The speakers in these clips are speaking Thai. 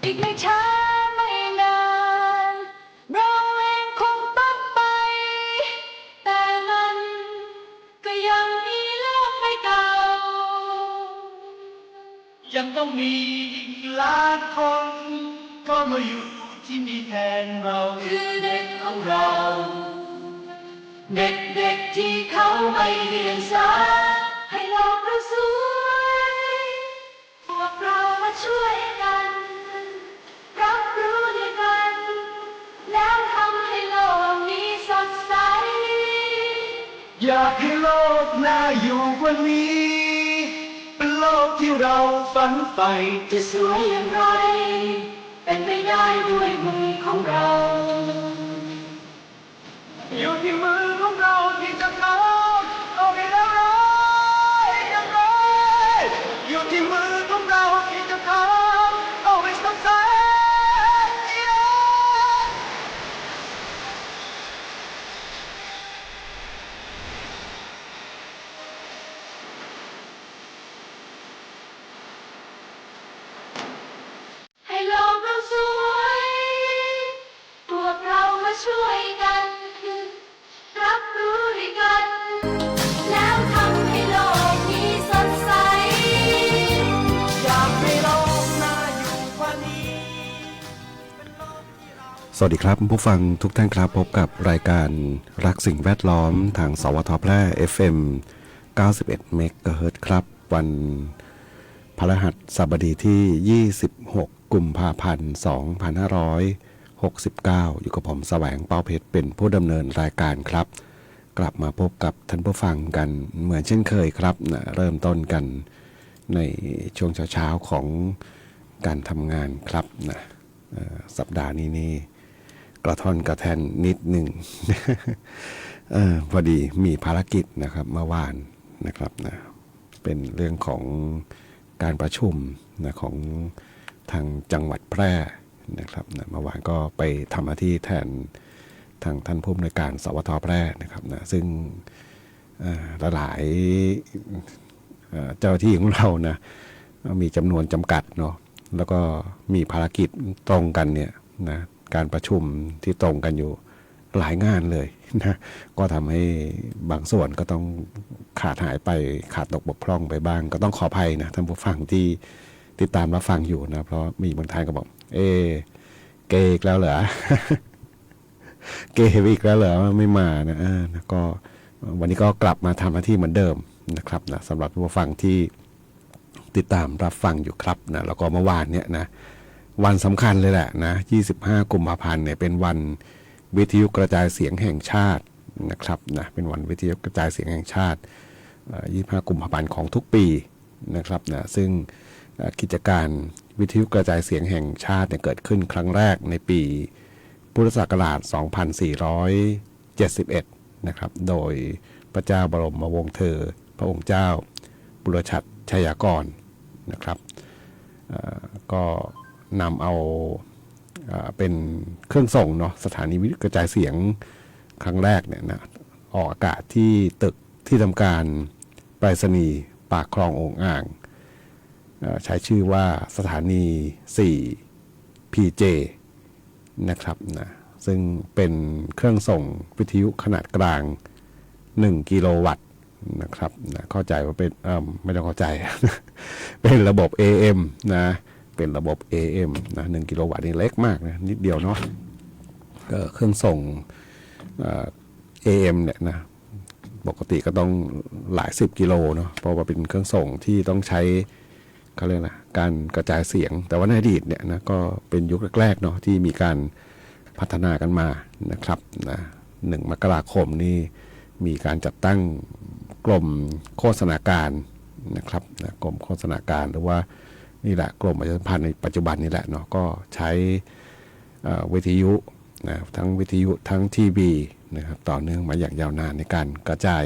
อีกไม่ช้าไม่นานเราเองคงต้องไปแต่มันก็ยังมีโลกใบเก่ายังต้องมีอีกล้านคนก็มาอยู่ที่นี่แทนเราคือเด็กของเราเด็กๆที่เขาไม่เรียนสายให้โลกเราสวยพวกเรามาช่วยกันรับรู้ด้วยกันแล้วทำให้โลกนี้สดใสอยากให้โลกน่าอยู่กว่านี้เป็นโลกที่เราฝันใฝ่จะสวยอย่างไรเป็นไปได้ด้วยมือของเรา อยู่ที่มือของเราที่จะทำเอาให้ได้อย่างไรอยู่ที่มือของเราที่จะทำเอาให้สดใสให้โลกเราสวยพวกเรามาช่วยกันรับรู้ด้วยกันแล้วทำให้โลกนี้สดใสอยากให้โลกน่าอยู่กว่านี้ สวัสดีครับผู้ฟังทุกท่านครับพบกับรายการรักสิ่งแวดล้อมทางสวทแพร่ FM 91 เมกะเฮิรตซ์ครับวันพฤหัสบดีที่ 26 กุมภาพันธ์ 2569 อยู่กับผมแสวงเป้าเพชรเป็นผู้ดำเนินรายการครับกลับมาพบกับท่านผู้ฟังกันเหมือนเช่นเคยครับเริ่มต้นกันในช่วงเช้าๆของการทำงานครับสัปดาห์นี้นี่กระท่อนกระแทนนิดหนึ่ง พอดีมีภารกิจนะครับเมื่อวานนะครับเป็นเรื่องของการประชุมของทางจังหวัดแพร่นะครับเมื่อวานก็ไปทำหน้าที่แทนทางท่านผู้อำนวยการสวทแพร่นะครับซึ่งหลายเจ้าหน้าที่ของเรานะมีจำนวนจำกัดเนาะแล้วก็มีภารกิจตรงกันเนี่ยนะการประชุมที่ตรงกันอยู่หลายงานเลยนะก็ทำให้บางส่วนก็ต้องขาดหายไปขาดตกบกพร่องไปบ้างก็ต้องขออภัยนะท่านผู้ฟังที่ติดตามรับฟังอยู่นะเพราะมีบางท่านก็บอกเกย์อีกแล้วเหรอ เกย์อีกแล้วเหรอไม่มานะก็วันนี้ก็กลับมาทำหน้าที่เหมือนเดิมนะครับนะสำหรับผู้ฟังที่ติดตามรับฟังอยู่ครับนะแล้วก็เมื่อวานเนี่ยนะวันสำคัญเลยแหละนะ25 กุมภาพันธ์เนี่ยเป็นวันวิทยุกระจายเสียงแห่งชาตินะครับนะเป็นวันวิทยุกระจายเสียงแห่งชาติ25 กุมภาพันธ์ของทุกปีนะครับนะซึ่งกิจการวิทยุกระจายเสียงแห่งชาติเนี่ยเกิดขึ้นครั้งแรกในปีพุทธศักราช 2471 นะครับโดยพระเจ้าบรมวงศ์เธอพระองค์เจ้าบุรชัดชัยากรนะครับก็นำเอาเป็นเครื่องส่งเนาะสถานีวิทยุกระจายเสียงครั้งแรกเนี่ยนะออกอากาศที่ตึกที่ทำการไปรษณีย์ปากคลององอ่างใช้ชื่อว่าสถานี 4 PJ นะครับนะซึ่งเป็นเครื่องส่งวิทยุขนาดกลาง1 กิโลวัตต์นะครับนะเข้าใจว่าเป็นไม่ต้องเข้าใจ เป็นระบบ AM นะเป็นระบบ AM นะ1 กิโลวัตต์นี่เล็กมากนะนิดเดียวเนาะก็เครื่องส่งAM เนี่ยนะปกติก็ต้องหลาย10 กิโลเนาะเพราะว่าเป็นเครื่องส่งที่ต้องใช้เขาเรียกนะการกระจายเสียงแต่ว่าในอดีตเนี่ยนะก็เป็นยุคแรกๆเนาะที่มีการพัฒนากันมานะครับนะ1 มกราคมนี่มีการจัดตั้งกรมโฆษณาการนะครับนะกรมโฆษณาการหรือว่านี่แหละกรมประชาสัมพันธ์ในปัจจุบันนี่แหละเนาะก็ใช้วิทยุนะทั้งวิทยุทั้งทีวีนะครับต่อเนื่องมาอย่างยาวนานในการกระจาย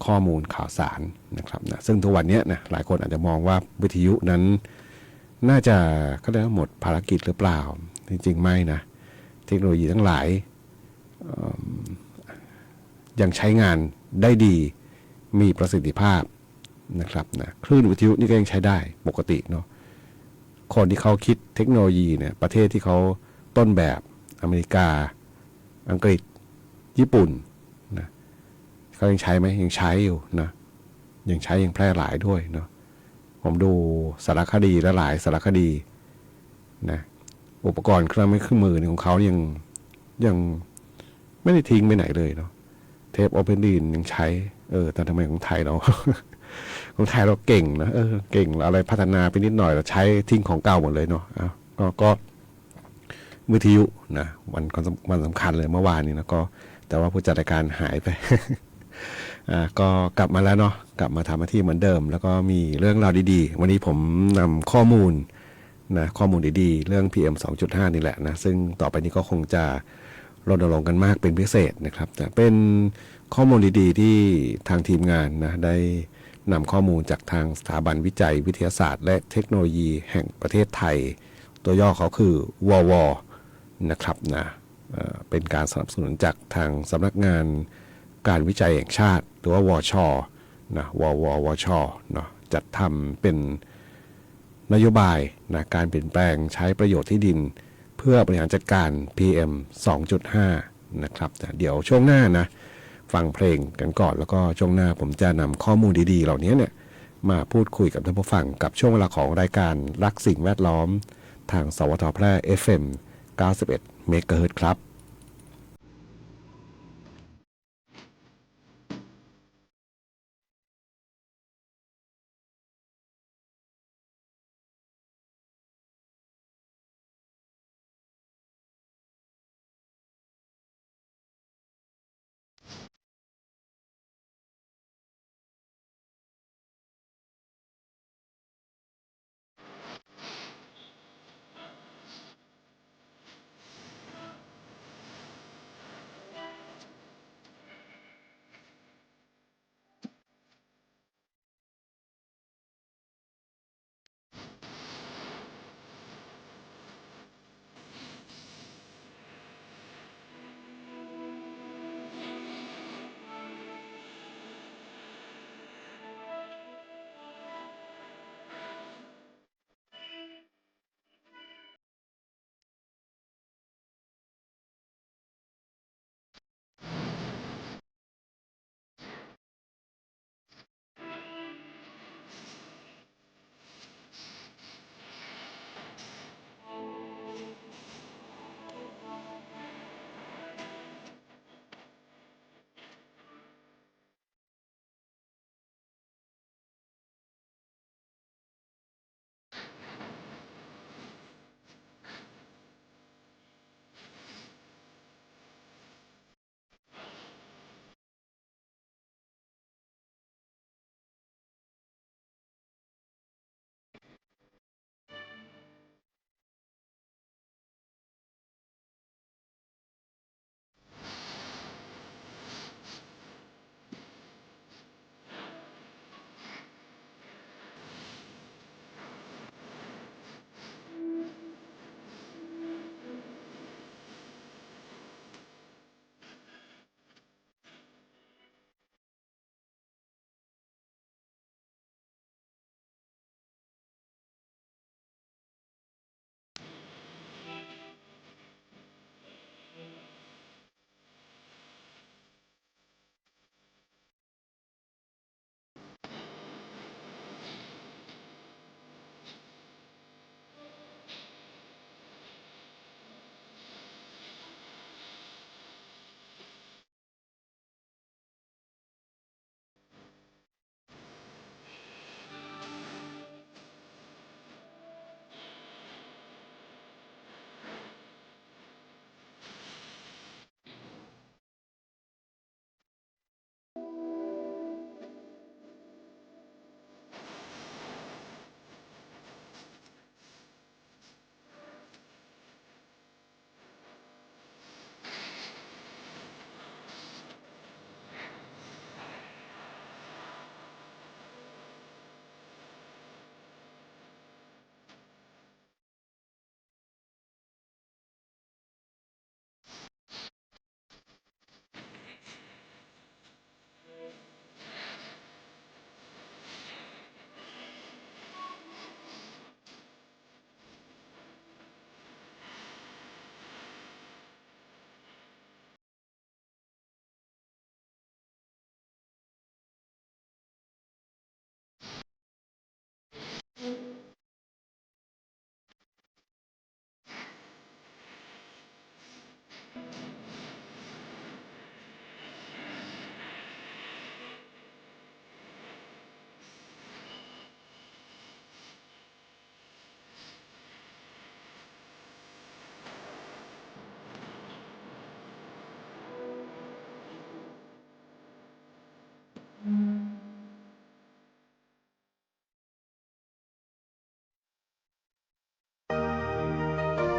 ข้อมูลข่าวสารนะครับนะซึ่งทุกวันนี้นะหลายคนอาจจะมองว่าวิทยุนั้นน่าจะก็ได้หมดภารกิจหรือเปล่าจริงๆไม่นะเทคโนโลยีทั้งหลายยังใช้งานได้ดีมีประสิทธิภาพนะครับนะคลื่นวิทยุนี่ก็ยังใช้ได้ปกติเนาะ คนที่เขาคิดเทคโนโลยีเนี่ยประเทศที่เขาต้นแบบอเมริกาอังกฤษญี่ปุ่นนะเขายังใช้ไหมยังใช้อยู่นะยังใช้ยังแพร่หลายด้วยเนาะผมดูสารคดีและหลายสารคดีนะอุปกรณ์เครื่องไม้เครื่องมือของเขายังไม่ได้ทิ้งไปไหนเลยเนาะเทปโอเพนดีนยังใช้แต่ทำไมของไทยเรา ของไทยเราเก่งนะเก่งอะไรพัฒนาไปนิดหน่อยเราใช้ทิ้งของเก่าหมดเลยเนาะก็วิทยุนะวันสำคัญเลยเมื่อวานนี้นะก็แต่ว่าผู้จัดรายการหายไป ก็กลับมาแล้วเนาะกลับมาทำหน้าที่เหมือนเดิมแล้วก็มีเรื่องราวดีๆวันนี้ผมนำข้อมูลดีๆเรื่อง PM 2.5 นี่แหละนะซึ่งต่อไปนี้ก็คงจะรณรงค์กันมากเป็นพิเศษนะครับแต่เป็นข้อมูลดีๆที่ทางทีมงานนะได้นำข้อมูลจากทางสถาบันวิจัยวิทยาศาสตร์และเทคโนโลยีแห่งประเทศไทยตัวย่อเขาคือววนะครับนะเป็นการสนับสนุนจากทางสำนักงานการวิจัยแห่งชาติหรือว่าวชนะวชเนาะจัดทำเป็นนโยบายนะการเปลี่ยนแปลงใช้ประโยชน์ที่ดินเพื่อบริหารจัดการ PM 2.5 นะครับเดี๋ยวช่วงหน้านะฟังเพลงกันก่อนแล้วก็ช่วงหน้าผมจะนำข้อมูลดีๆเหล่านี้เนี่ยมาพูดคุยกับท่านผู้ฟังกับช่วงเวลาของรายการรักสิ่งแวดล้อมทางสวทแพร่ FM 91 เมกะเฮิรตซ์ครับ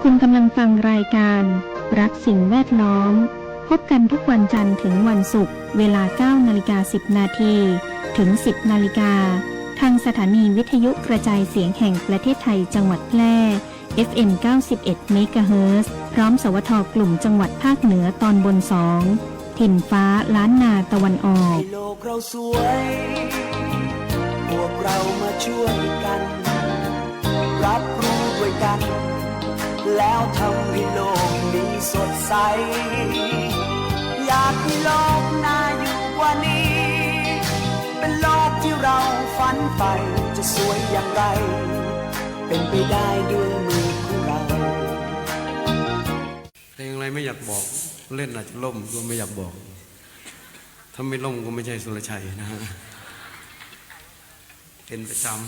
คุณกำลังฟังรายการรักสิ่งแวดล้อมพบกันทุกวันจันทร์ถึงวันศุกร์เวลา 9:10 นาทีถึง 10 นาฬิกาทางสถานีวิทยุกระจายเสียงแห่งประเทศไทยจังหวัดแพร่ FM 91 เมกะเฮิรตซ์พร้อมสวทกลุ่มจังหวัดภาคเหนือตอนบน 2 ถิ่นฟ้าล้านนาตะวันออก ให้โลกเราสวย พวกเรามาช่วยกัน รับรู้ด้วยกัน แล้วทำให้โลกนี้สดใส อยากให้โลกน่าอยู่กว่านี้ เป็นโลกที่เราฝันใฝ่จะสวยอย่างไร เป็นไปได้ด้วยมือของเรา เพลงอะไรไม่อยากบอกเล่นอาจจะล่มก็ไม่อยากบอกถ้าไม่ล่มก็ไม่ใช่สุรชัยนะฮะเป็นประจำ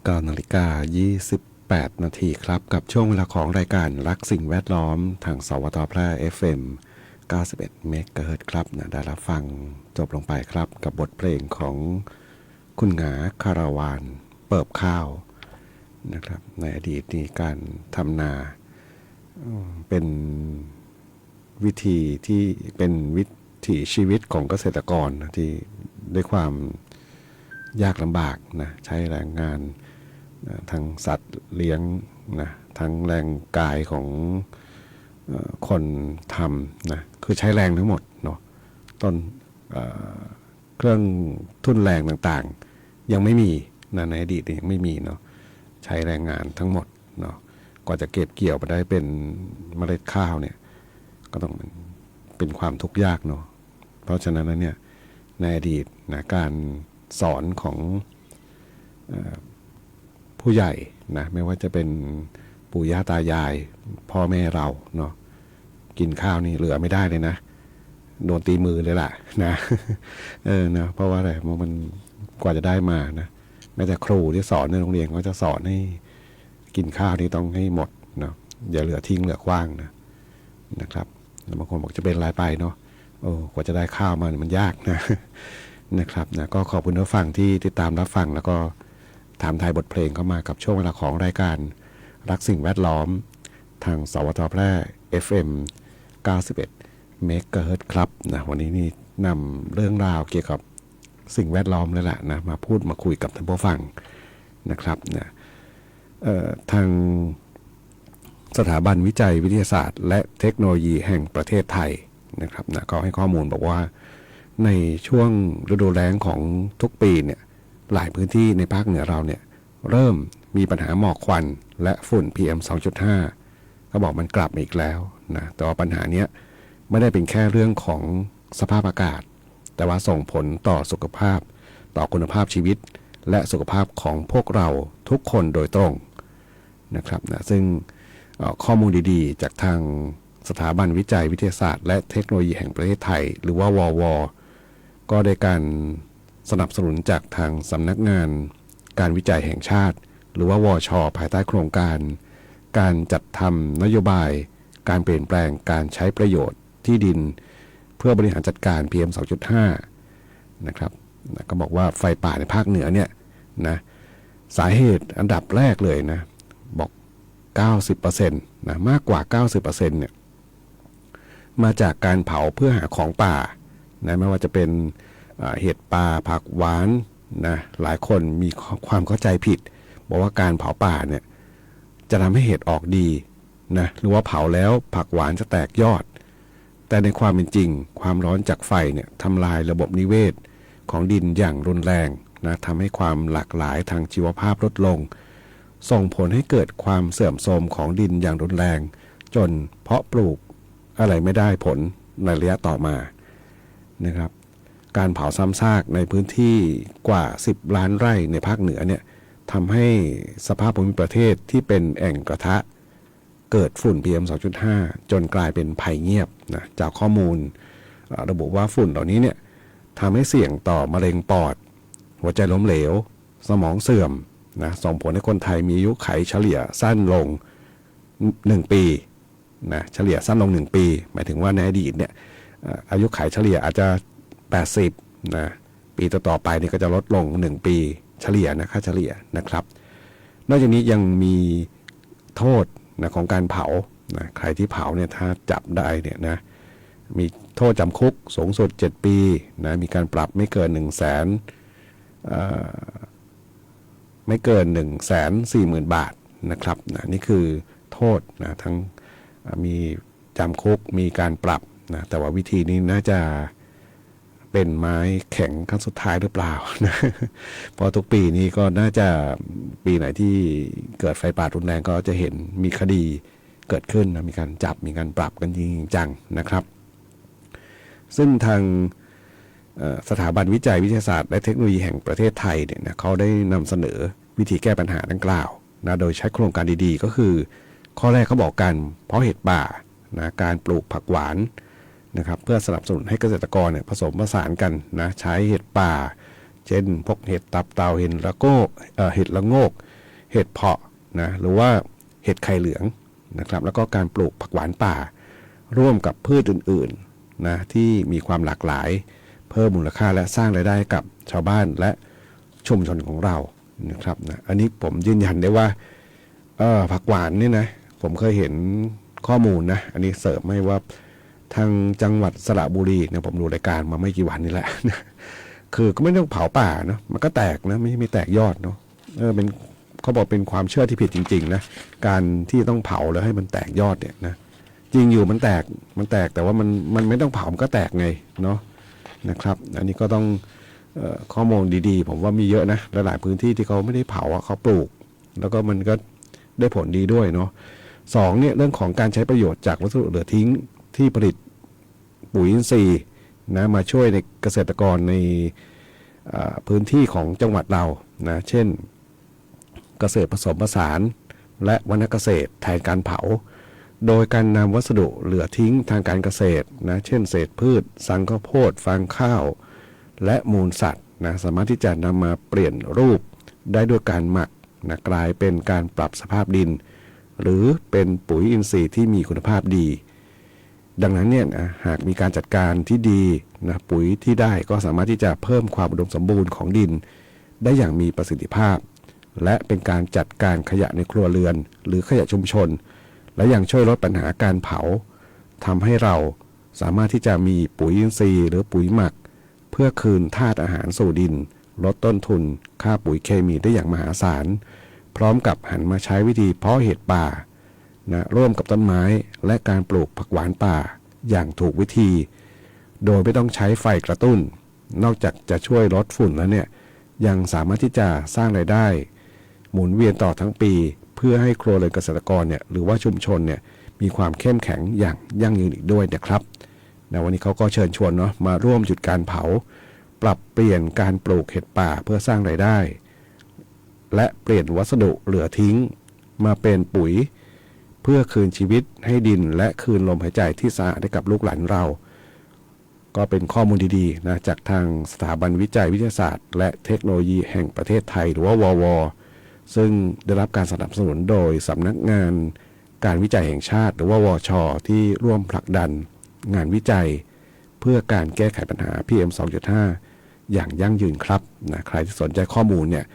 9:28 นาทีครับกับช่วงเวลาของรายการรักสิ่งแวดล้อมทางสวทแพร่ FM 91 เมกะเฮิรตซ์ครับได้รับฟังจบลงไปครับกับบทเพลงของคุณหงาคาราวานเปิบข้าวนะครับในอดีตนี้การทำนาเป็นวิธีที่เป็นวิถีชีวิตของเกษตรกรที่ด้วยความยากลำบากนะใช้แรงงานทั้งสัตว์เลี้ยงนะทั้งแรงกายของคนทำนะคือใช้แรงทั้งหมดเนาะต้นเครื่องทุนแรงต่างๆยังไม่มี ในอดีตยังไม่มีเนาะใช้แรงงานทั้งหมดเนาะกว่าจะเก็บเกี่ยวไปได้เป็นเมล็ดข้าวเนี่ยก็ต้องเป็นความทุกข์ยากเนาะเพราะฉะนั้นเนี่ยในอดีตนะการสอนของผู้ใหญ่นะไม่ว่าจะเป็นปู่ย่าตายายพ่อแม่เราเนาะกินข้าวนี่เหลือไม่ได้เลยนะโดนตีมือเลยล่ะนะนะเพราะว่าอะไรเพราะมันกว่าจะได้มานะแม้แต่ครูที่สอนในโรงเรียนก็จะสอนให้กินข้าวนี่ต้องให้หมดเนาะอย่าเหลือทิ้งเหลือขว้างนะครับบางคนบอกจะเป็นรายไปเนาะกว่าจะได้ข้าวมามันยากนะครับนะก็ขอบคุณผู้ฟังที่ติดตามรับฟังแล้วก็ถามไทยบทเพลงเข้ามากับช่วงเวลาของรายการรักสิ่งแวดล้อมทางสวทแพร่ FM 91 เมกะเฮิรตซ์ครับนะวันนี้นี่นำเรื่องราวเกี่ยวกับสิ่งแวดล้อมเลยแหละนะมาพูดมาคุยกับท่านผู้ฟังนะครับนะทางสถาบันวิจัยวิทยาศาสตร์และเทคโนโลยีแห่งประเทศไทยนะครับนะก็ให้ข้อมูลบอกว่าในช่วงฤดูแล้งของทุกปีเนี่ยหลายพื้นที่ในภาคเหนือเราเนี่ยเริ่มมีปัญหาหมอกควันและฝุ่น PM 2.5 ก็บอกมันกลับมาอีกแล้วนะแต่ว่าปัญหาเนี้ยไม่ได้เป็นแค่เรื่องของสภาพอากาศแต่ว่าส่งผลต่อสุขภาพต่อคุณภาพชีวิตและสุขภาพของพวกเราทุกคนโดยตรงนะครับนะซึ่งข้อมูลดีๆจากทางสถาบันวิจัยวิทยาศาสตร์และเทคโนโลยีแห่งประเทศไทยหรือว่าวว.ก็ได้การสนับสนุนจากทางสำนักงานการวิจัยแห่งชาติหรือว่าวช.ภายใต้โครงการการจัดทำนโยบายการเปลี่ยนแปลงการใช้ประโยชน์ที่ดินเพื่อบริหารจัดการ PM 2.5 นะครับก็บอกว่าไฟป่าในภาคเหนือเนี่ยนะสาเหตุอันดับแรกเลยนะบอก 90% นะมากกว่า 90% เนี่ยมาจากการเผาเพื่อหาของป่านะไม่ว่าจะเป็นเห็ดป่าผักหวานนะหลายคนมีความเข้าใจผิดบอกว่าการเผาป่าเนี่ยจะทำให้เห็ดออกดีนะหรือว่าเผาแล้วผักหวานจะแตกยอดแต่ในความเป็นจริงความร้อนจากไฟเนี่ยทำลายระบบนิเวศของดินอย่างรุนแรงนะทำให้ความหลากหลายทางชีวภาพลดลงส่งผลให้เกิดความเสื่อมโทรมของดินอย่างรุนแรงจนเพาะปลูกอะไรไม่ได้ผลในระยะต่อมานะครับการเผาซ้ำซากในพื้นที่กว่า10 ล้านไร่ในภาคเหนือเนี่ยทำให้สภาพภูมิประเทศที่เป็นแอ่งกระทะเกิดฝุ่น PM 2.5 จนกลายเป็นภัยเงียบนะจากข้อมูลระบุว่าฝุ่นเหล่านี้เนี่ยทำให้เสี่ยงต่อมะเร็งปอดหัวใจล้มเหลวสมองเสื่อมนะส่งผลให้คนไทยมีอายุขัยเฉลี่ยสั้นลง1 ปีนะเฉลี่ยสั้นลง1 ปีหมายถึงว่าในอดีตเนี่ยอายุขัยเฉลี่ยอาจจะ80นะปีต่อๆไปนี่ก็จะลดลง1 ปีเฉลี่ยนะค่าเฉลี่ยนะครับนอกจากนี้ยังมีโทษนะของการเผานะใครที่เผาเนี่ยถ้าจับได้เนี่ยนะมีโทษจำคุกสูงสุด7 ปีนะมีการปรับไม่เกินไม่เกิน 140,000 บาทนะครับนะนี่คือโทษนะทั้งมีจำคุกมีการปรับนะแต่ว่าวิธีนี้น่าจะเป็นไม้แข็งขั้นสุดท้ายหรือเปล่านะเพราะทุกปีนี้ก็น่าจะปีไหนที่เกิดไฟป่ารุนแรงก็จะเห็นมีคดีเกิดขึ้นนะมีการจับมีการปรับกันจริงจังนะครับซึ่งทางสถาบันวิจัยวิทยาศาสตร์และเทคโนโลยีแห่งประเทศไทยเนี่ยนะเขาได้นำเสนอวิธีแก้ปัญหาดังกล่าวนะโดยใช้โครงการดีๆก็คือข้อแรกเขาบอกกันเพราะเห็ดป่านะการปลูกผักหวานนะครับเพื่อสนับสนุนให้เกษตรกรเนี่ยผสมผสานกันนะใช้เห็ดป่าเช่นพวกเห็ดตับเต่าเห็ดละโงกเห็ดเพาะนะหรือว่าเห็ดไข่เหลืองนะครับแล้วก็การปลูกผักหวานป่าร่วมกับพืชอื่นๆนะที่มีความหลากหลายเพิ่มมูลค่าและสร้างรายได้กับชาวบ้านและชุมชนของเรานะครับนะอันนี้ผมยืนยันได้ว่าผักหวานนี่นะผมเคยเห็นข้อมูลนะอันนี้เสริมให้ว่าทางจังหวัดสระบุรีเนี่ยผมดูรายการมาไม่กี่วันนี่แหละคือก็ไม่ต้องเผาป่าเนาะมันก็แตกนะไม่แตกยอดเนาะเป็นเขาบอกเป็นความเชื่อที่ผิดจริงๆนะการที่ต้องเผาแล้วให้มันแตกยอดเนี่ยนะจริงอยู่มันแตกแต่ว่ามันไม่ต้องเผามันก็แตกไงเนาะนะครับอันนี้ก็ต้อง ข้อมูลดีๆผมว่ามีเยอะนะหลายๆพื้นที่ที่เขาไม่ได้เผาเขาปลูกแล้วก็มันก็ได้ผลดีด้วยเนาะสองเนี่ยเรื่องของการใช้ประโยชน์จากวัสดุเหลือทิ้งที่ผลิตปุ๋ยอินทรีย์นะมาช่วยในเกษตรกรในพื้นที่ของจังหวัดเรานะเช่นเกษตรผสมผสานและวรรณเกษตรแทนการเผาโดยการนำวัสดุเหลือทิ้งทางการเกษตรนะเช่นเศษพืชสังข้าวโพดฟางข้าวและมูลสัตว์นะสามารถที่จะนำมาเปลี่ยนรูปได้ด้วยการหมักนะกลายเป็นการปรับสภาพดินหรือเป็นปุ๋ยอินทรีย์ที่มีคุณภาพดีดังนั้นเนี่ยนะหากมีการจัดการที่ดีนะปุ๋ยที่ได้ก็สามารถที่จะเพิ่มความอุดมสมบูรณ์ของดินได้อย่างมีประสิทธิภาพและเป็นการจัดการขยะในครัวเรือนหรือขยะชุมชนและยังช่วยลดปัญหาการเผาทำให้เราสามารถที่จะมีปุ๋ยอินทรีย์หรือปุ๋ยหมักเพื่อคืนธาตุอาหารสู่ดินลดต้นทุนค่าปุ๋ยเคมีได้อย่างมหาศาลพร้อมกับหันมาใช้วิธีเพาะเห็ดป่านะร่วมกับต้นไม้และการปลูกผักหวานป่าอย่างถูกวิธีโดยไม่ต้องใช้ไฟกระตุ้นนอกจากจะช่วยลดฝุ่นแล้วเนี่ยยังสามารถที่จะสร้างรายได้หมุนเวียนต่อทั้งปีเพื่อให้ครัวเรือนเกษตรกรเนี่ยหรือว่าชุมชนเนี่ยมีความเข้มแข็งอย่างยั่งยืนอีกด้วยนะครับนะวันนี้เขาก็เชิญชวนเนาะมาร่วมหยุดการเผาปรับเปลี่ยนการปลูกเห็ดป่าเพื่อสร้างรายได้และเปลี่ยนวัสดุเหลือทิ้งมาเป็นปุ๋ยเพื่อคืนชีวิตให้ดินและคืนลมหายใจที่สะอาดให้กับลูกหลานเราก็เป็นข้อมูลดีๆนะจากทางสถาบันวิจัยวิทยาศาสตร์และเทคโนโลยีแห่งประเทศไทยหรือว่าวว.ซึ่งได้รับการสนับสนุนโดยสำนักงานการวิจัยแห่งชาติหรือว่าวช.ที่ร่วมผลักดันงานวิจัยเพื่อการแก้ไขปัญหา PM 2.5 อย่างยั่งยืนครับนะใครที่สนใจข้อมูลเนี่ย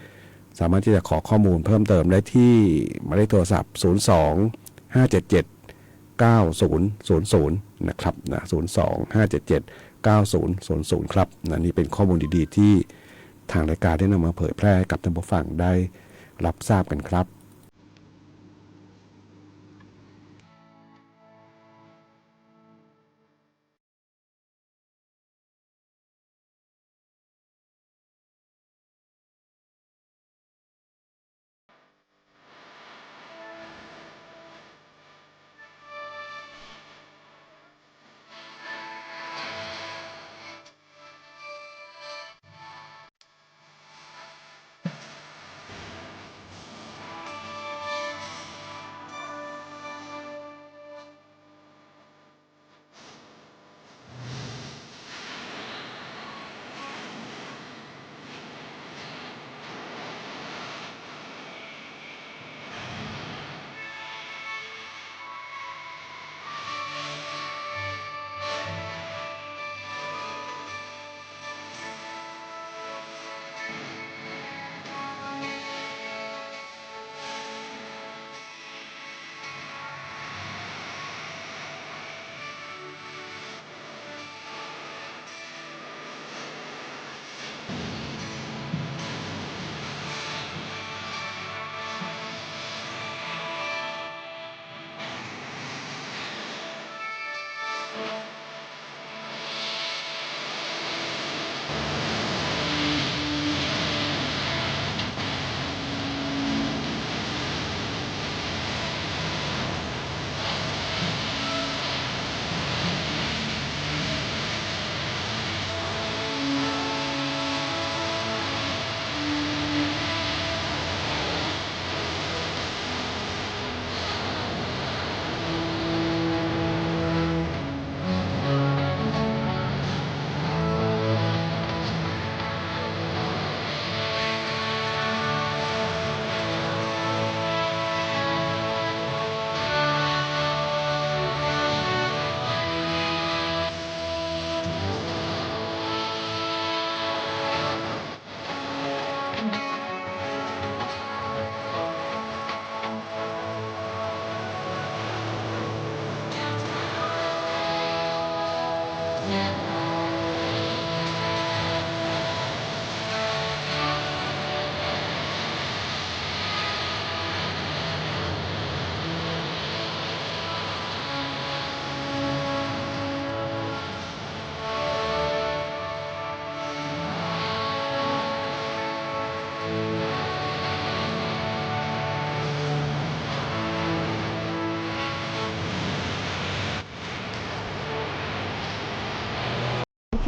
สามารถที่จะขอข้อมูลเพิ่มเติมได้ที่หมายเลขโทรศัพท์ 02-577-9000 นะครับนะ02-577-9000 ครับนะนี่เป็นข้อมูลดีๆที่ทางรายการได้นำมาเผยแพร่ให้กับท่านผู้ฟังได้รับทราบกันครับ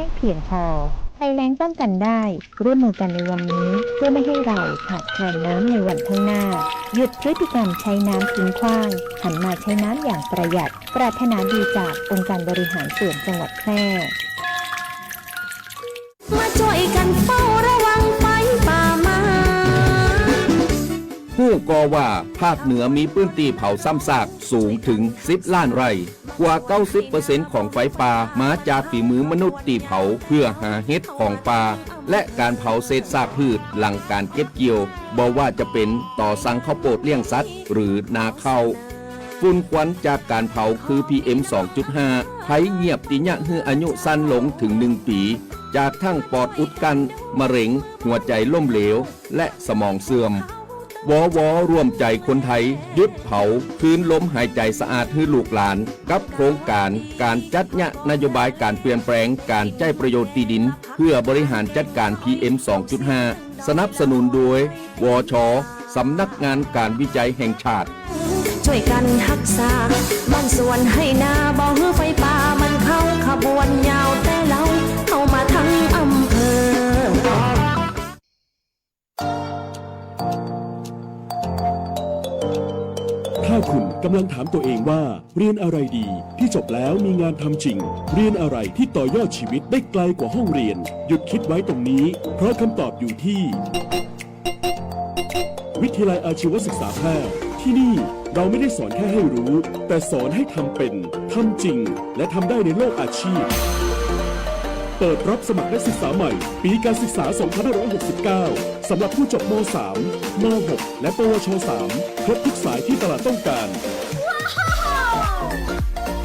ให้เพียงพอภัยแล้งป้องกันได้ร่วมมือกันในวันนี้เพื่อไม่ให้เราขาดแคลนน้ำในวันข้างหน้าหยุดพฤติกรรมใช้น้ำทิ้งขว้างหันมาใช้น้ำอย่างประหยัดปรารถนาดีจากองค์การบริหารส่วนจังหวัดแพร่มาช่วยกันเฝ้าระวังไฟป่ามาผู้ก่อว่าภาคเหนือมีพื้นที่เผาซ้ำซากสูงถึง10 ล้านไร่กว่า 90% ของไฟป่ามาจากฝีมือมนุษย์ตีเผาเพื่อหาเห็ดของป่าและการเผาเศษซากพืชหลังการเก็บเกี่ยวบ่ว่าจะเป็นต่อสั่งข้าวโพดเลี้ยงสัตว์หรือนาข้าวฝุ่นควันจากการเผาคือ PM 2.5 ภัยเงียบติยะฮืออายุสั้นลงถึง1 ปีจากทั้งปอดอุดกันมะเร็งหัวใจล้มเหลวและสมองเสื่อมวร่วมใจคนไทยหยุดเผาคืนลมหายใจสะอาดให้ลูกหลานกับโครงการจัดยะนโยบายการเปลี่ยนแปลงการใช้ประโยชน์ที่ดินเพื่อบริหารจัดการ PM 2.5 สนับสนุนโดยวช.สำนักงานการวิจัยแห่งชาติช่วยกันรักษาบ้านสวนให้นาบ่ฮือไฟป่ามันเข้าขบวนยาวแต่เราเข้ามาทั้งอำเภอถ้าคุณกำลังถามตัวเองว่าเรียนอะไรดีที่จบแล้วมีงานทำจริงเรียนอะไรที่ต่อยอดชีวิตได้ไกลกว่าห้องเรียนหยุดคิดไว้ตรงนี้เพราะคำตอบอยู่ที่วิทยาลัยอาชีวศึกษาแพร่ที่นี่เราไม่ได้สอนแค่ให้รู้แต่สอนให้ทำเป็นทำจริงและทำได้ในโลกอาชีพเปิดรับสมัครนักศึกษาใหม่ปีการศึกษา 2569 สำหรับผู้จบม.3 ม.6 และปวช.3 ครบทุกสายที่ตลาดต้องการ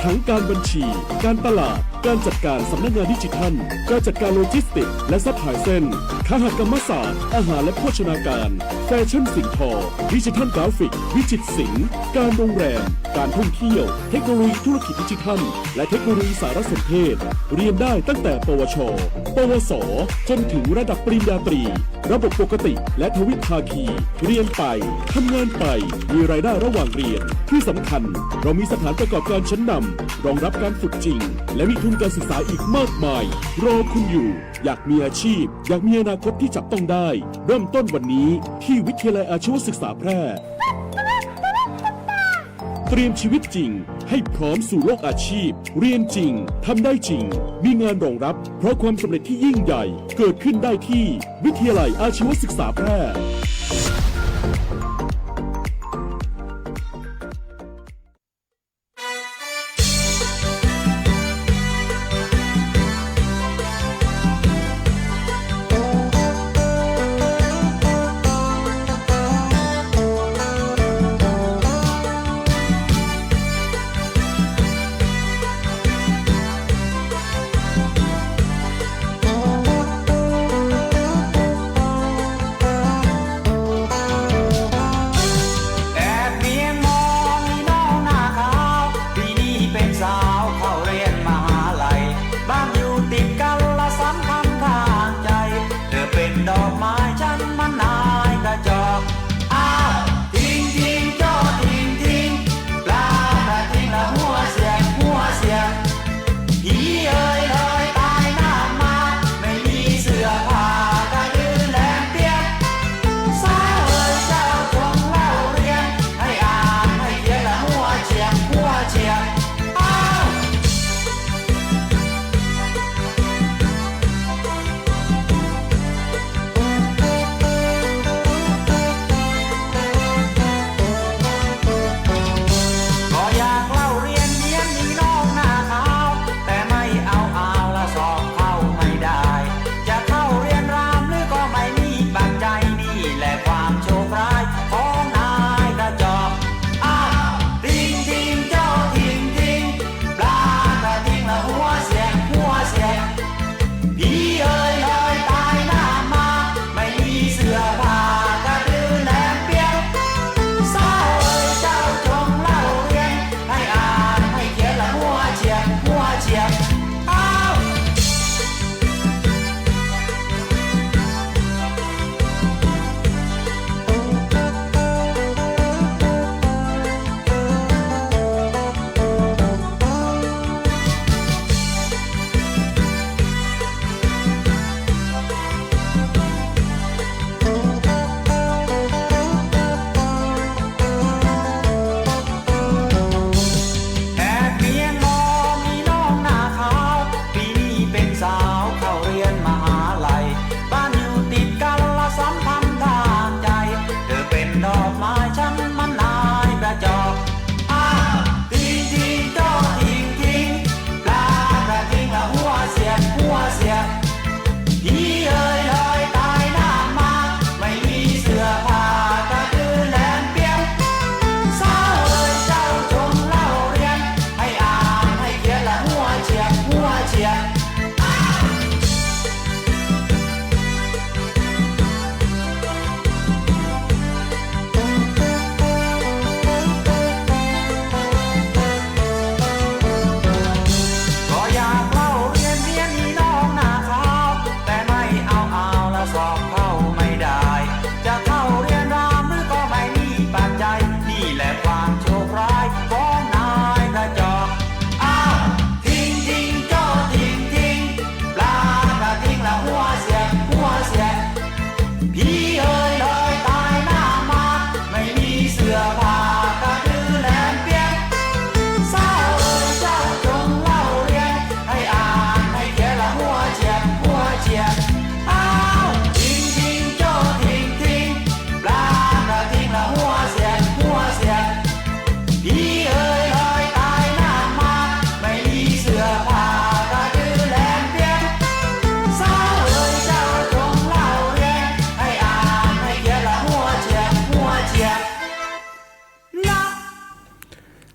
ทั้งการบัญชีการตลาดการจัดการสำนักงานดิจิทัลการจัดการโลจิสติกส์และซัพพลายเส้นคหกรรมศาสตร์อาหารและโภชนาการแฟชั่นสิ่งทอดิจิทัลกราฟิกวิจิตรศิลป์การโรงแรมการท่องเที่ยวเทคโนโลยีธุรกิจดิจิทัลและเทคโนโลยีสารสนเทศเรียนได้ตั้งแต่ปวช.ปวส.จนถึงระดับปริญญาตรีระบบปกติและทวิภาคีเรียนไปทำงานไปมีรายได้ระหว่างเรียนที่สำคัญเรามีสถานประกอบการชั้นนำรองรับการฝึกจริงและมีทุนการศึกษาอีกมากมายรอคุณอยู่อยากมีอาชีพอยากมีอนาคตที่จับต้องได้เริ่มต้นวันนี้ที่วิทยาลัยอาชีวศึกษาแพร่เตรียมชีวิตจริงให้พร้อมสู่โลกอาชีพเรียนจริงทำได้จริงมีงานรองรับเพราะความสำเร็จที่ยิ่งใหญ่เกิดขึ้นได้ที่วิทยาลัยอาชีวศึกษาแพร่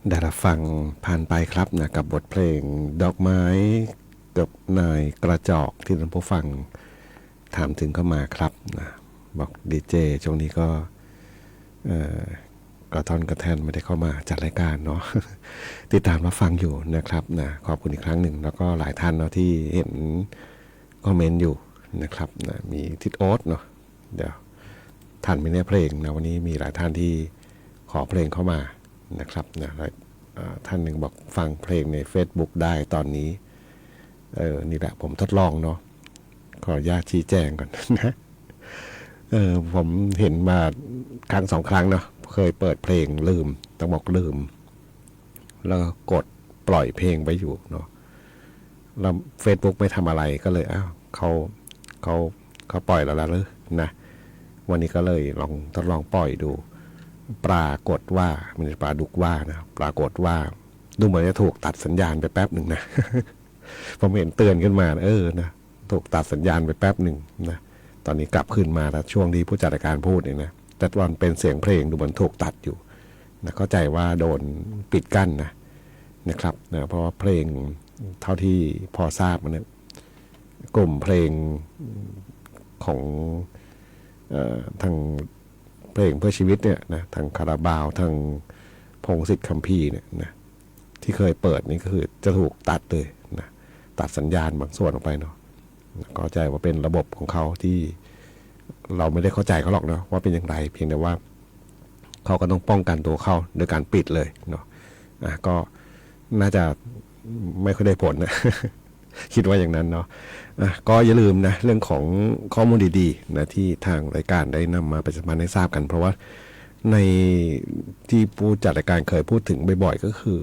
ได้รับฟังผ่านไปครับนะกับบทเพลงดอกไม้กับนายกระจอกที่ท่านผู้ฟังถามถึงเข้ามาครับนะบอกดีเจช่วงนี้ก็กระท่อนกระแทนไม่ได้เข้ามาจัดรายการเนาะ ติดตามรับฟังอยู่นะครับนะขอบคุณอีกครั้งหนึ่งแล้วก็หลายท่านเนาะที่เห็นคอมเมนต์อยู่นะครับนะมีทิดโอ๊ตเนาะเดี๋ยวท่านไม่แน่เพลงนะวันนี้มีหลายท่านที่ขอเพลงเข้ามานะครับนะท่านหนึ่งบอกฟังเพลงใน Facebook ได้ตอนนี้นี่แหละผมทดลองเนาะขออนุญาตชี้แจงก่อนนะผมเห็นมาครั้งสองครั้งเนาะเคยเปิดเพลงลืมต้องบอกลืมแล้วก็กดปล่อยเพลงไปอยู่เนาะแล้ว Facebook ไม่ทำอะไรก็เลยเขาปล่อยแล้วล่ะหรือนะวันนี้ก็เลยทดลองปล่อยดูปรากฏว่ามันปลาดุกว่านะปรากฏว่าดูเหมือนจะถูกตัดสัญญาณไปแป๊บหนึ่งนะ ผมเห็นเตือนขึ้นมานะถูกตัดสัญญาณไปแป๊บหนึ่งนะตอนนี้กลับขึ้นมาแล้วช่วงที่ผู้จัดรายการพูดเนี่ยนะแต่ตอนเป็นเสียงเพลงดูเหมือนถูกตัดอยู่นะเข้าใจว่าโดนปิดกั้นนะครับนะเพราะว่าเพลงเท่าที่พอทราบมันเนี่ยกลุ่มเพลงของทางเพลงเพื่อชีวิตเนี่ยนะทางคาราบาวทางพงษ์สิทธิ์คัมภีร์เนี่ยนะที่เคยเปิดนี่ก็คือจะถูกตัดเลยนะตัดสัญญาณบางส่วนออกไปเนาะเข้าใจว่าเป็นระบบของเขาที่เราไม่ได้เข้าใจเขาหรอกเนาะว่าเป็นอย่างไรเพียงแต่ว่าเขาก็ต้องป้องกันตัวเขาโดยการปิดเลยเนาะก็น่าจะไม่ค่อยได้ผลนะ คิดว่าอย่างนั้นเนาะก็อย่าลืมนะเรื่องของข้อมูลดีๆนะที่ทางรายการได้นำมาประชาสัมพันธ์ให้ทราบกันเพราะว่าในที่ผู้จัดรายการเคยพูดถึงบ่อยๆก็คือ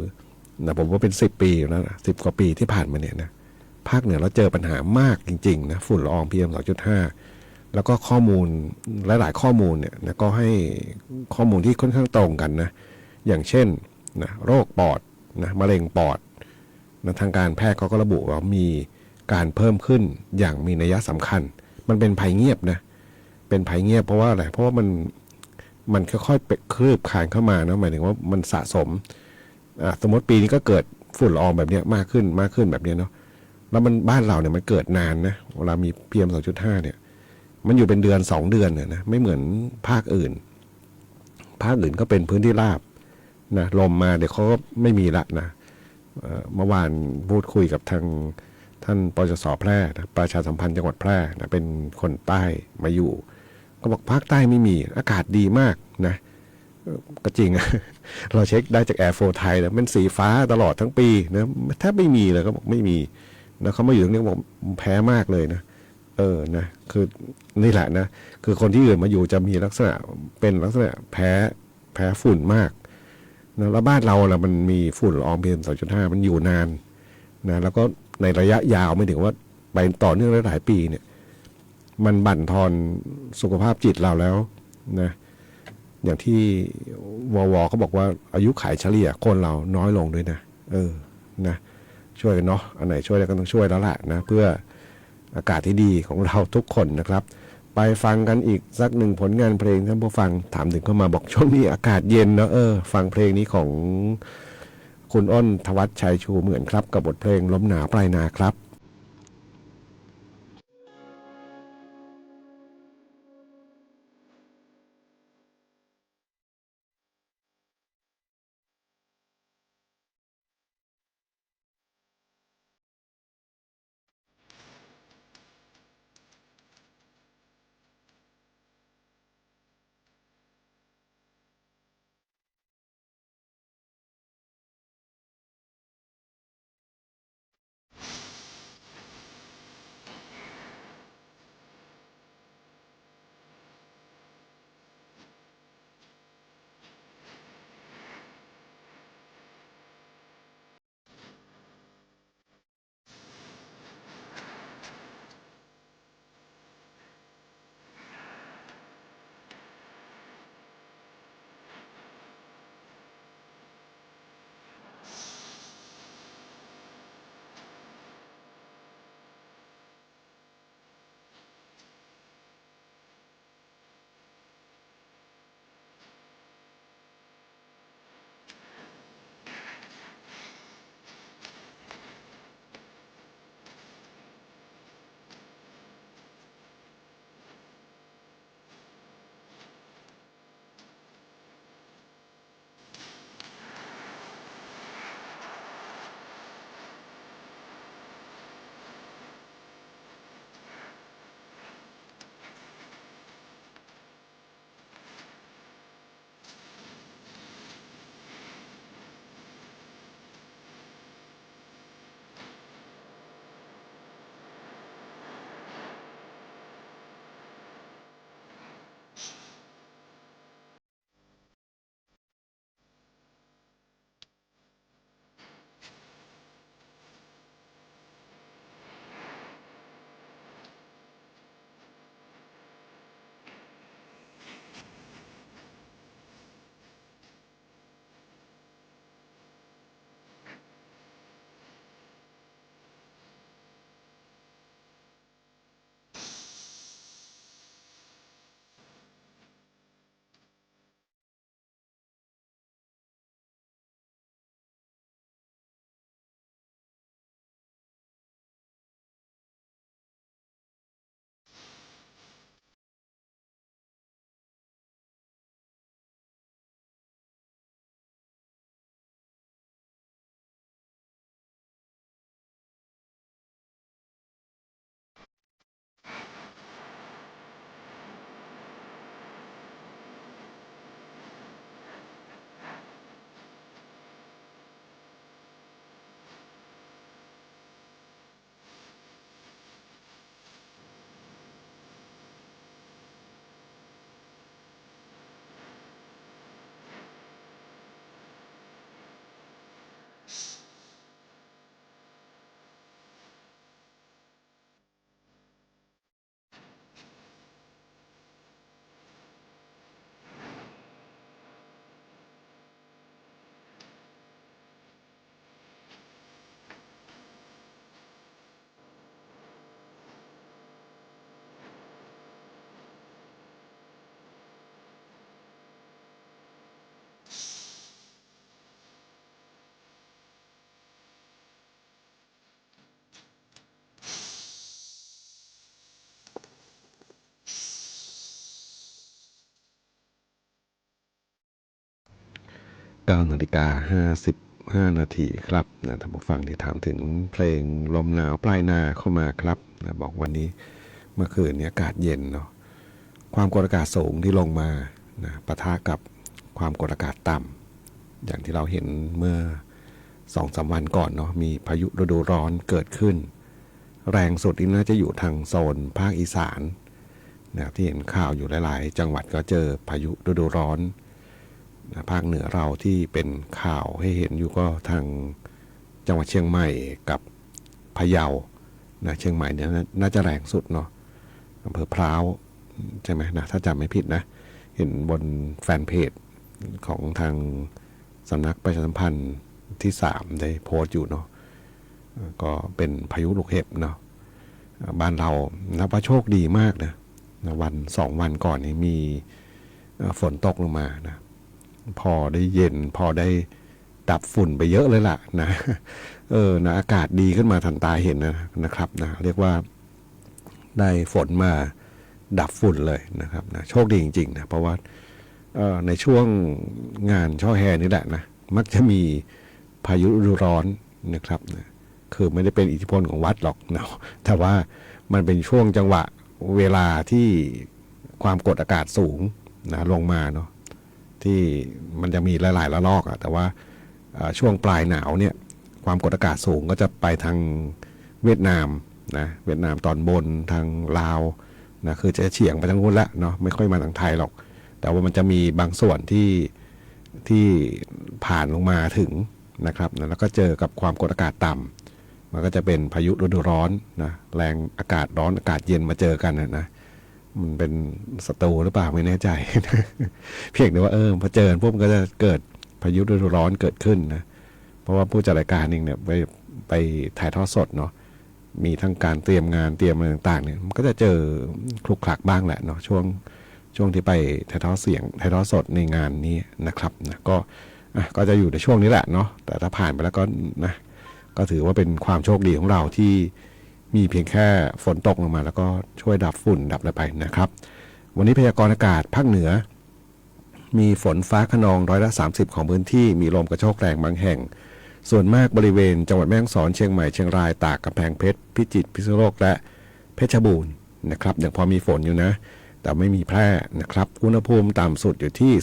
นะผมว่าเป็น10 ปีแล้วนะ10 กว่าปีที่ผ่านมาเนี่ยนะภาคเหนือเราเจอปัญหามากจริงๆนะฝุ่นละออง PM 2.5 แล้วก็ข้อมูลหลายๆข้อมูลเนี่ยนะก็ให้ข้อมูลที่ค่อนข้างตรงกันนะอย่างเช่นนะโรคปอดนะมะเร็งปอดนะทางการแพทย์เขาก็ระบุว่ามีการเพิ่มขึ้นอย่างมีนัยสำคัญมันเป็นภัยเงียบนะเป็นภัยเงียบเพราะว่าอะไรเพราะว่ามันค่อยๆคืบคลานเข้ามานะหมายถึงว่ามันสะสมสมมติปีนี้ก็เกิดฝุ่นละอองแบบนี้มากขึ้นแบบนี้เนาะแล้วมันบ้านเราเนี่ยมันเกิดนานนะเวลามี PM 2.5 เนี่ยมันอยู่เป็นเดือน2 เดือนเนี่ยนะไม่เหมือนภาคอื่นก็เป็นพื้นที่ราบนะลมมาเดี๋ยวเขาก็ไม่มีละนะเมื่อวานพูดคุยกับทางท่านปชส.แพร่นะประชาสัมพันธ์จังหวัดแพร่นะเป็นคนใต้มาอยู่ก็บอกภาคใต้ไม่มีอากาศดีมากนะก็จริง เราเช็คได้จากแอร์โฟไทยนะเป็นสีฟ้าตลอดทั้งปีนะแทบไม่มีเลยก็บอกไม่มีนะเขามาอยู่ตรงนี้บอกแพ้มากเลยนะนะคือนี่แหละนะคือคนที่อื่นมาอยู่จะมีลักษณะเป็นลักษณะแพ้ฝุ่นมากนะแล้วบ้านเรานะมันมีฝุ่นละออง PM 2.5 มันอยู่นานนะแล้วก็ในระยะยาวไม่ถึงว่าไปต่อเนื่องหลายปีเนี่ยมันบั่นทอนสุขภาพจิตเราแล้วนะอย่างที่วเขาบอกว่าอายุขัยเฉลี่ยคนเราน้อยลงด้วยนะนะช่วยกันเนาะอันไหนช่วยได้ก็ต้องช่วยแล้วล่ะนะเพื่ออากาศที่ดีของเราทุกคนนะครับไปฟังกันอีกสักหนึ่งผลงานเพลงท่านผู้ฟังถามถึงเข้ามาบอกช่วงนี้อากาศเย็นนะฟังเพลงนี้ของคุณอ้นธวัชชัยชูเหมือนครับกับบทเพลงลมหนาวปลายนาครับ 9:55 นาทีครับท่านผู้ฟังที่ถามถึงเพลงลมหนาวปลายนาเข้ามาครับบอกวันนี้เมื่อคืนนี้อากาศเย็นเนาะความกดอากาศสูงที่ลงมาปะทะกับความกดอากาศต่ำอย่างที่เราเห็นเมื่อ 2-3 วันก่อนเนาะมีพายุฤดูร้อนเกิดขึ้นแรงสุดนี่น่าจะอยู่ทางโซนภาคอีสานที่เห็นข่าวอยู่หลายๆจังหวัดก็เจอพายุฤดูร้อนภาคเหนือเราที่เป็นข่าวให้เห็นอยู่ก็ทางจังหวัดเชียงใหม่กับพะเยาเชียงใหม่เนี่ยน่าจะแรงสุดเนาะอำเภอพร้าวใช่ไหมนะถ้าจำไม่ผิดนะเห็นบนแฟนเพจของทางสำนักประชาสัมพันธ์ที่3ได้โพสต์อยู่เนาะก็เป็นพายุลูกเห็บเนาะบ้านเรานับว่าโชคดีมากนะวัน2 วันก่อนนี้มีฝนตกลงมานะพอได้เย็นพอได้ดับฝุ่นไปเยอะเลยล่ะนะนะอากาศดีขึ้นมาทันตาเห็นนะครับนะเรียกว่าได้ฝนมาดับฝุ่นเลยนะครับนะโชคดีจริงๆนะเพราะว่าในช่วงงานช่อแฮนี่แหละนะมักจะมีพายุฤดูร้อนนะครับนะคือไม่ได้เป็นอิทธิพลของวัดหรอกนะแต่ว่ามันเป็นช่วงจังหวะเวลาที่ความกดอากาศสูงนะลงมาเนาะที่มันจะมีหลายๆระลอกอะแต่ว่าช่วงปลายหนาวเนี่ยความกดอากาศสูงก็จะไปทางเวียดนามนะเวียดนามตอนบนทางลาวนะคือจะเฉียงไปทางนู้นละเนาะไม่ค่อยมาทางไทยหรอกแต่ว่ามันจะมีบางส่วนที่ผ่านลงมาถึงนะครับนะแล้วก็เจอกับความกดอากาศต่ำมันก็จะเป็นพายุฤดูร้อนนะแรงอากาศร้อนอากาศเย็นมาเจอกันนะมันเป็นศัตรูหรือเปล่าไม่แน่ใจ เพียงแต่ว่าพอเจอพวกมันก็จะเกิดพายุฤดูร้อนเกิดขึ้นนะเพราะว่าผู้จัดรายการเองเนี่ยไปถ่ายทอดสดเนาะมีทั้งการเตรียมงานเตรียมอะไรต่างๆเนี่ยมันก็จะเจอคลุกคลักบ้างแหละเนาะช่วงที่ไปถ่ายทอดเสียงถ่ายทอดสดในงานนี้นะครับนะก็จะอยู่ในช่วงนี้แหละเนาะแต่ถ้าผ่านไปแล้วก็นะก็ถือว่าเป็นความโชคดีของเราที่มีเพียงแค่ฝนตกลงมาแล้วก็ช่วยดับฝุ่นดับอะไรไปนะครับวันนี้พยากรณ์อากาศภาคเหนือมีฝนฟ้าคะนอง30%ของพื้นที่มีลมกระโชกแรงบางแห่งส่วนมากบริเวณจังหวัดแม่ฮ่องสอนเชียงใหม่เชียงรายตากกำแพงเพชรพิจิตรพิษณุโลกและเพชรบูรณ์นะครับยังพอมีฝนอยู่นะแต่ไม่มีแพร่นะครับอุณหภูมิต่ำสุดอยู่ที่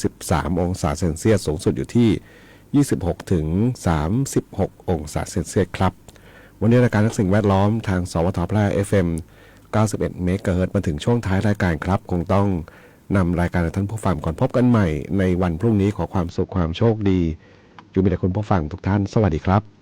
17-23 องศาเซนเซียสสูงสุดอยู่ที่ 26-36 องศาเซนเซียสครับวันนี้รายการนักสิ่งแวดล้อมทางสวทแพร่ FM 91 เมกะเฮิรตซ์มาถึงช่วงท้ายรายการครับคงต้องนำรายการท่านผู้ฟังก่อนพบกันใหม่ในวันพรุ่งนี้ขอความสุขความโชคดีอยู่มีแต่คุณผู้ฟังทุกท่านสวัสดีครับ